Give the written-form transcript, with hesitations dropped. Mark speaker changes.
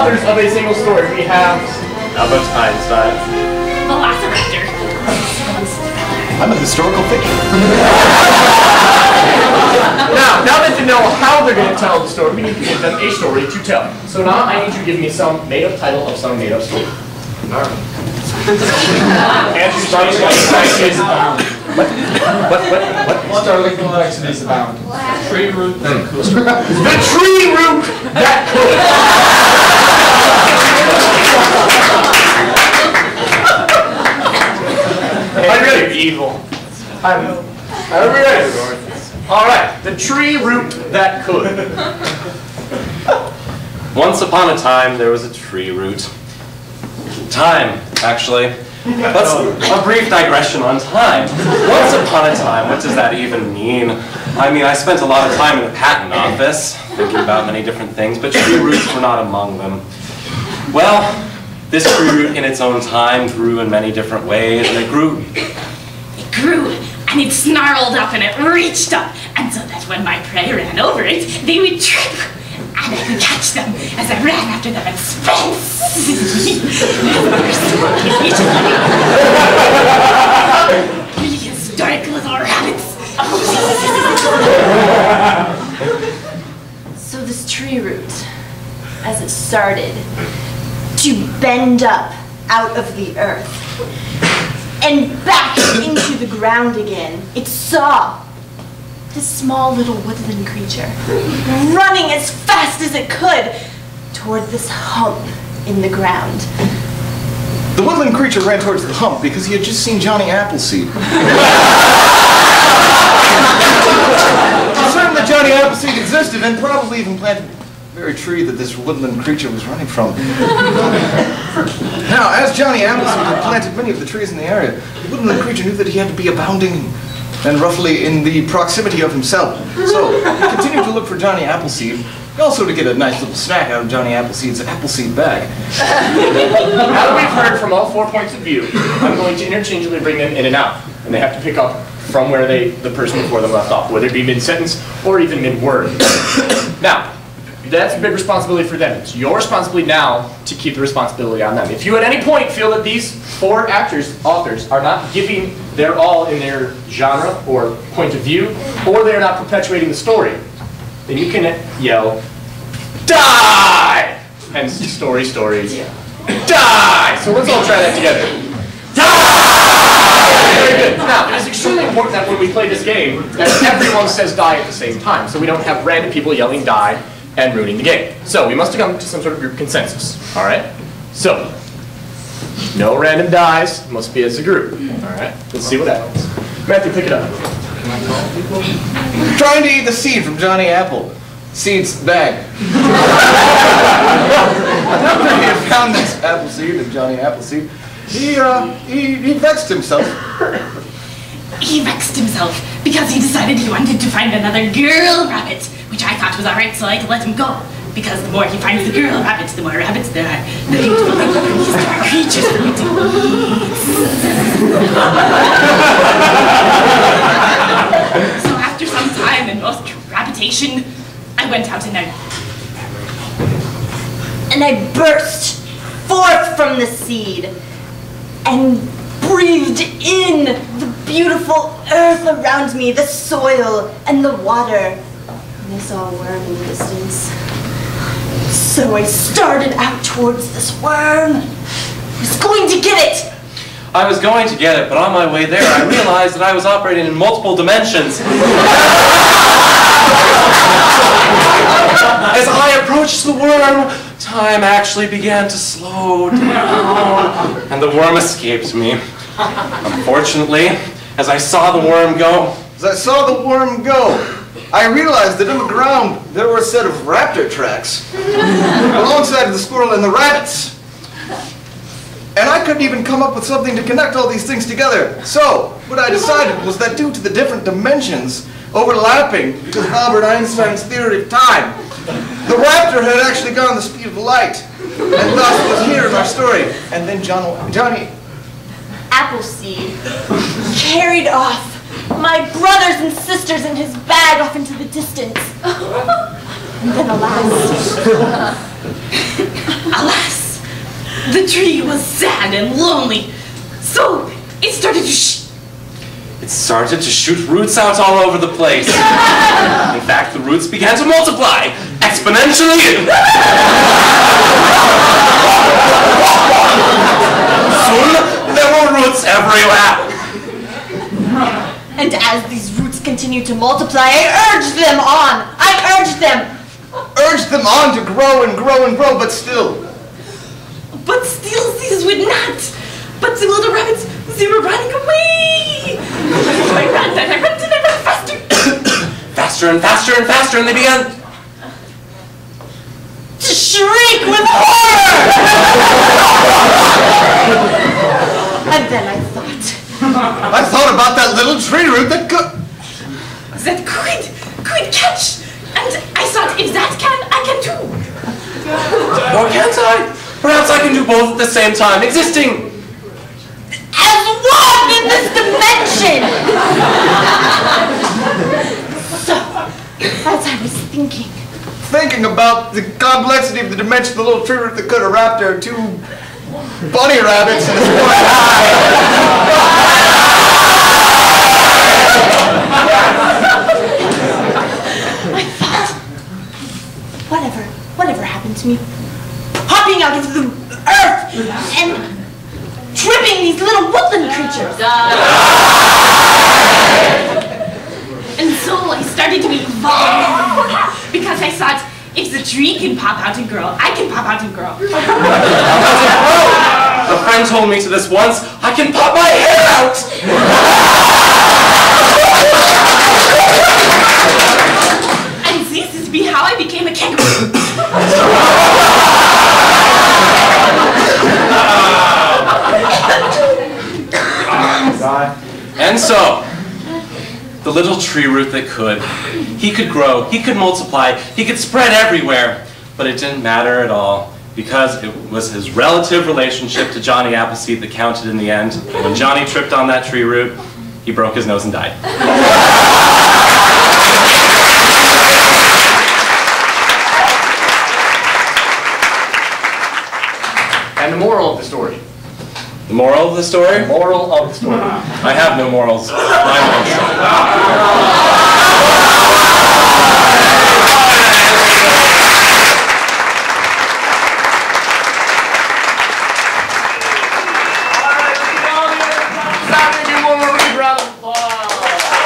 Speaker 1: authors of a single story. We have
Speaker 2: Albert Einstein.
Speaker 3: Velociraptor.
Speaker 4: I'm a historical fiction.
Speaker 1: now that you know how they're going to tell the story, we need to give them a story to tell. So now I need you to give me some made-up title of some made-up story. Andrew, starting complexities abound. What?
Speaker 5: Startling complexities abound. Tree root that could.
Speaker 1: The tree root that could. Are you ready?
Speaker 2: Evil.
Speaker 1: Are we ready? All right. The tree root that could.
Speaker 2: Once upon a time, there was a tree root. Time, actually. That's a brief digression on time. Once upon a time, what does that even mean? I mean, I spent a lot of time in the patent office, thinking about many different things, but tree roots were not among them. Well, this tree root in its own time grew in many different ways, and it grew.
Speaker 3: It grew, and it snarled up, and it reached up, and so that when my prey ran over it, they would trip. And I could catch them as I ran after them and spent. Really historic little rabbits.
Speaker 6: So this tree root, as it started to bend up out of the earth and back into the ground again, it saw this small little woodland creature running as fast as it could toward this hump in the ground.
Speaker 4: The woodland creature ran towards the hump because he had just seen Johnny Appleseed. He's certain that Johnny Appleseed existed and probably even planted the very tree that this woodland creature was running from. Now, as Johnny Appleseed had planted many of the trees in the area, the woodland creature knew that he had to be abounding and roughly in the proximity of himself. So, he continued to look for Johnny Appleseed, also to get a nice little snack out of Johnny Appleseed's Appleseed bag.
Speaker 1: Now that we've heard from all 4 points of view, I'm going to interchangeably bring them in and out. And they have to pick up from where the person before them left off, whether it be mid-sentence or even mid-word. Now, that's a big responsibility for them. It's your responsibility now to keep the responsibility on them. If you at any point feel that these 4 authors, are not giving their all in their genre or point of view, or they're not perpetuating the story, then you can yell, "Die!" And story, die! So let's all try that together. Die! Very good. Now, it is extremely important that when we play this game, that everyone says die at the same time, so we don't have random people yelling die and ruining the game. So we must come to some sort of group consensus. All right? So, no random dies, must be as a group. All right? Let's see what happens. Matthew, pick it up.
Speaker 4: Trying to eat the seed from Johnny Appleseed's bag. After he had found this Appleseed and Johnny Appleseed, he vexed himself.
Speaker 3: He vexed himself because he decided he wanted to find another girl rabbit, which I thought was alright, so I could let him go. Because the more he finds the girl rabbits, the more rabbits there are. The beautiful creatures for me to eat. So after some time and most rabbitation, I went out
Speaker 6: and I burst forth from the seed and breathed in the beautiful earth around me, the soil and the water. And I saw a worm in the distance. So I started out towards this worm. I was going to get it.
Speaker 2: I was going to get it, but on my way there, I realized that I was operating in multiple dimensions. As I approached the worm, time actually began to slow down, and the worm escaped me. Unfortunately, as I saw the worm go,
Speaker 4: I realized that in the ground there were a set of raptor tracks alongside of the squirrel and the rabbits. And I couldn't even come up with something to connect all these things together. So, what I decided was that due to the different dimensions overlapping because of Albert Einstein's theory of time, the raptor had actually gone the speed of light, and thus was here in our story. And then Johnny
Speaker 6: Appleseed carried off my brothers and sisters in his bag off into the distance. And then
Speaker 3: Alas, the tree was sad and lonely, so it started to
Speaker 2: It started to shoot roots out all over the place. In fact, the roots began to multiply exponentially. Soon, there were roots everywhere.
Speaker 6: And as these roots continued to multiply, I urged them on. I urged them.
Speaker 4: Urged them on to grow and grow and grow, but still.
Speaker 3: But still these would not. But the little rabbits, they were running away. I ran and I ran and I ran faster.
Speaker 2: Faster and faster and faster, and they began
Speaker 6: To shriek with horror. And then I thought
Speaker 4: about that little tree root that could
Speaker 3: catch. And I thought, if that can, I can too.
Speaker 2: Or can't I? Perhaps I can do both at the same time, existing
Speaker 6: as one in this dimension. So, as I was thinking
Speaker 4: about the complexity of the dimension of the little tree root that could have wrapped our two bunny rabbits in this one
Speaker 6: I thought, whatever happened to me popping out of the earth and tripping these little woodland creatures?
Speaker 3: And so I started to evolve because I thought, if the tree can pop out a girl, I can pop out a girl.
Speaker 2: A friend told me to this once, I can pop my hair out!
Speaker 3: And this is how I became a kangaroo.
Speaker 2: And so, the little tree root that could. He could grow, he could multiply, he could spread everywhere, but it didn't matter at all because it was his relative relationship to Johnny Appleseed that counted in the end. And when Johnny tripped on that tree root, he broke his nose and died.
Speaker 1: And the moral of the story.
Speaker 2: The moral of the story?
Speaker 1: The moral of the story.
Speaker 2: I have no morals. I'm